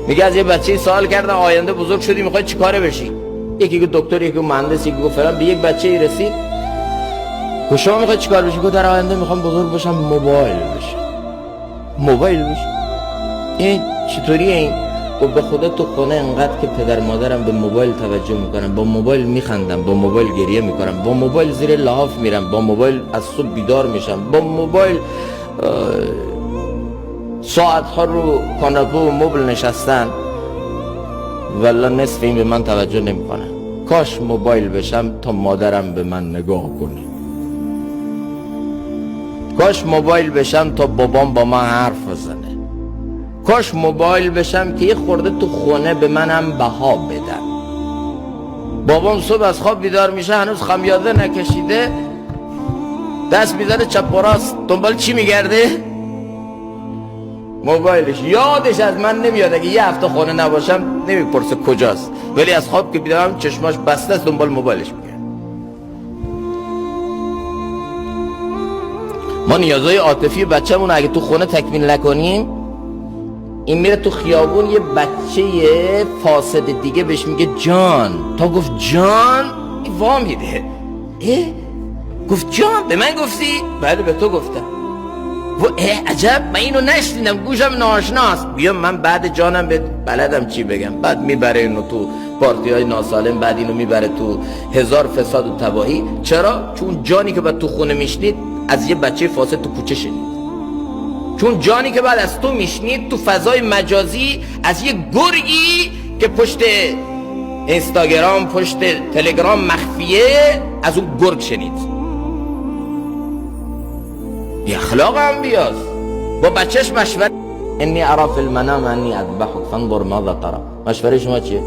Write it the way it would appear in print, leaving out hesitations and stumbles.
میگه از یه بچه سوال کردن آینده بزرگ شدی میخوای چی کاره بشی؟ یکی گفت دکتر، یکی گفت مهندس، یکی گفت فلان. به یک بچه ای رسید گفت شما میخوای چی کار بشی؟ گفت در آینده میخوام بزرگ بشم موبایل بشم. موبایل بشم؟ این چطوریه این؟ گفت به خدا تو خونه انقدر که پدر مادرم به موبایل توجه میکنم، با موبایل میخندم، با موبایل گریه میکنم، با موبایل زیر لحاف میرم، با موبایل از صبح بیدار میشم، با موبایل ساعت ها رو کاناپه و مبل نشستن، والله نصف این به من توجه نمیکنه. کاش موبایل بشم تا مادرم به من نگاه کنه. کاش موبایل بشم تا بابام با من حرف بزنه. کاش موبایل بشم که یه خورده تو خونه به منم بها بدن. بابام صبح از خواب بیدار میشه هنوز خمیازه نکشیده، دست میزنه چپ و راست، دنبال چی میگرده؟ موبایلش. یادش از من نمیاد، اگه یه هفته خونه نباشم نمیپرسه کجاست، ولی از خواب که بیدارم چشماش بسته است دنبال موبایلش میگرده. ما نیازهای عاطفی بچه‌مون اگه تو خونه تکمیل نکنیم، این میره تو خیابون یه بچه فاسد دیگه بهش میگه جان. تا گفت جان وا میده. گفت جان به من گفتی؟ بله به تو گفتم. و عجب من اینو نشنیدم، گوشم ناشناست. بیا من بعد جانم به بلدم چی بگم. بعد میبره اینو تو پارتی های ناسالم، بعد اینو میبره تو هزار فساد و تباهی. چرا؟ چون جانی که بعد تو خونه میشنید از یه بچه فاسد تو کوچه شنید. چون جانی که بعد از تو میشنید تو فضای مجازی از یه گرگی که پشت اینستاگرام، پشت تلگرام مخفیه، از اون گرگ شنید. یه اخلاق هم بیاز. با بچهش مشوره انی ارا فی المنام انی اذبحک فانظر ماذا ترى. مشوره شما چیه؟